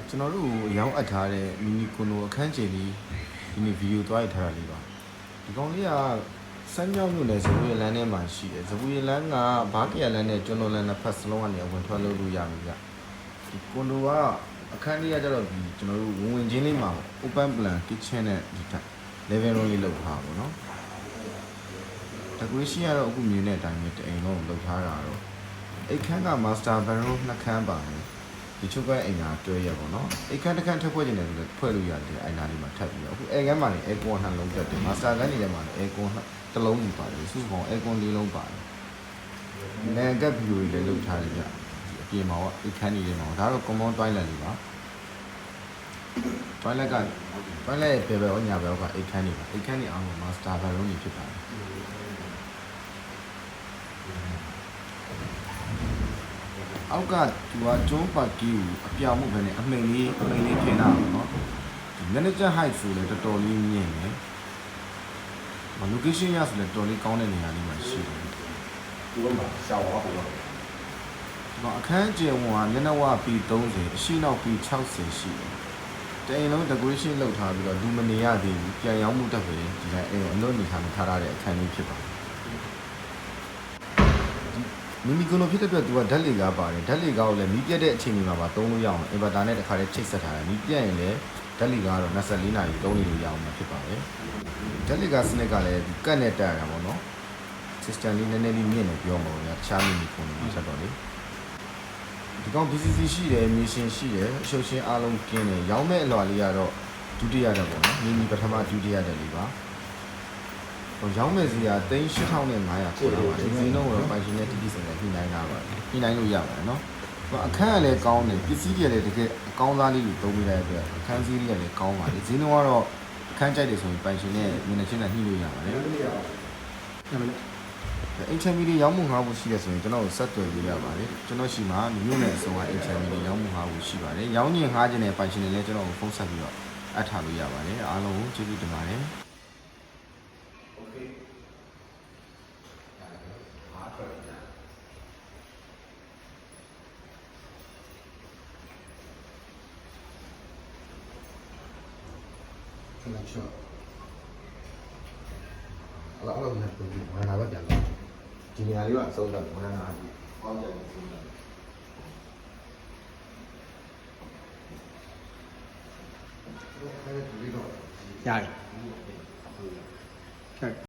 ကျွန်တော်တို့ရောင်းအပ်ထားတဲ့မီနီကွန်လိုအခန်းကျယ်လေးဒီနေ့ဗီဒီယိုသွားရထားတာလေးပါဒီကောင်လေးကစမ်းမြောက်မြို့နယ်ဇပူရလန်းထဲမှာရှိတယ်ဇပူရလန်းကဘားကရလန်းနဲ့ကျွန်းတော်လန်းနှစ်ဖက်စလုံးကနေဝင်ထွက်လို့ရပြီဗျဒီကွန်လိုကအခန်းလေးကကျတော့ဒီကျွန်တော်တို့ဝင်ချင်းလေးမှာ open plan kitchen နဲ့ဒီထက် living room လေးလုပ်ထားပါတော့decoration ကတော့အခုမြင်တဲ့အတိုင်းပဲတအိမ်လုံးလုပ်ထားတာတော့အိတ်ခန်းက master bedroom နှစ်ခန်းပါတယ်ဒီချုပ်ကအိမ်ကတွဲရပါတော့အိတ်ခန်းတစ်ခန်းထပ်ဖွဲ့နေတယ်ဆိုတော့ဖွဲ့လို့ရတယ်အိမ်သားလေးမှာထပ်ပြီးတော့အခုအဲခန်းမှာနေ aircon နှလုံးတက်တယ် master ခန်းနေထဲမှာ aircon တစ်လုံးကြီးပါတယ်စုစုပေါင်း aircon လေးလုံးပါတယ်လန်ကပ်ဗီဒီယိုတွေလည်းလုပ်ထားတယ်ဗျအပြင်မှာကအိတ်ခန်းနေထဲမှာဒါတော့ common toilet လေးပါ toilet က toilet ရဲ့ဘယ်ဘက်ရောညာဘက်ရောကအိတ်ခန်းနေပါအိတ်ခန်းနေအောင် master bedroom ကြီးဖြစ်ပါတယ်အောက်ကသူကကျုံးပတ်ကြီးကိုအပြောင်မှုပဲနဲ့အမိန်လေးထင်တာပေါ့နော်ဒီ manager height ဆိုလည်းတော်တော်လေးမြင့်တယ်။ location ရဆိုလည်းတော်တော်လေးကောင်းတဲ့နေရာလေးမှာရှိတယ်။ဒီဘက်မှာရှောင်းသွားပေါ့။ဒီမှာအခန်းကျယ်ဝန်းကမျက်နှာဝပီ30အရှိနောက်ပီ60ရှိတယ်။တအိမ်လုံး decoration လုပ်ထားပြီးတော့လူမနေရသေးဘူး။ပြန်ရောင်းမှုတက်ပဲဒီတိုင်းအိမ်အလို့နေထားမှထားရတဲ့အခန်းလေးဖြစ်ပါတယ်။မီနီကွန်လိုဖြစ်တဲ့အတွက်သူကဓာတ်လေကားပါတယ်ဓာတ်လေကားကိုလည်းမီးပြတ်တဲ့အချိန်မှာပါသုံးလို့ရအောင်အင်ဗာတာနဲ့တစ်ခါတည်းချိတ်ဆက်ထားတယ်မီးပြတ်ရင်လည်းဓာတ်လေကားကတော့24နာရီသုံးလို့ရအောင်မှာဖြစ်ပါတယ်ဓာတ်လေကားစနစ်ကလည်းကတ်နဲ့တက်ရတာပေါ့နော် system လေးနည်းနည်းလေးမြင့်နေပြောမှာပေါ့ဗျာတခြားမီနီကွန်လိုဆက်တော့လေဒီကောင် BCC ရှိတယ်မြေရှင်ရှိတယ်အရှုပ်ရှင်းအားလုံးကင်းတယ်ရောင်းမဲ့အလွှာလေးကတော့ဒုတိယတက်ပေါ့နော်မီနီပထမဒုတိယတက်လေးပါရောင်းမဲ့စီက38,500ခေါ်လာပါတယ်ဈေးနှုန်းကတော့ပိုင်ရှင်နဲ့တိတိကျကျညှိနှိုင်းတာပါညှိနှိုင်းလို့ရပါတယ်နော်အခန်းကလည်းကောင်းတယ်ပစ္စည်းတွေကလည်းတကယ်အကောင်းသားလေးတွေသုံးပေးတဲ့အတွက်အခန်းစည်းတွေကလည်းကောင်းပါတယ်ဈေးနှုန်းကတော့အခန်းကြိုက်တယ်ဆိုရင်ပိုင်ရှင်နဲ့မင်းနဲ့ချင်းနဲ့ညှိလို့ရပါတယ်အင်ချမ်မီတွေရောင်းမှုငှားဖို့ရှိတယ်ဆိုရင်ကျွန်တော်ကိုဆက်သွယ်ပေးရပါတယ်ကျွန်တော်ရှိမှာမြို့နယ်အစုံကအင်ချမ်မီတွေရောင်းမှုငှားဖို့ရှိပါတယ်ရောင်းညင်ငှားခြင်းနဲ့ပိုင်ရှင်တွေလည်းကျွန်တော်ကိုဖုန်းဆက်ပြီးတော့အပ်ထားလို့ရပါတယ်အားလုံးကိုကျေးဇူးတင်ပါတယ်那去了，俺们那边我看那个电脑，今年6月收的，我看那光电收的。ရတယ်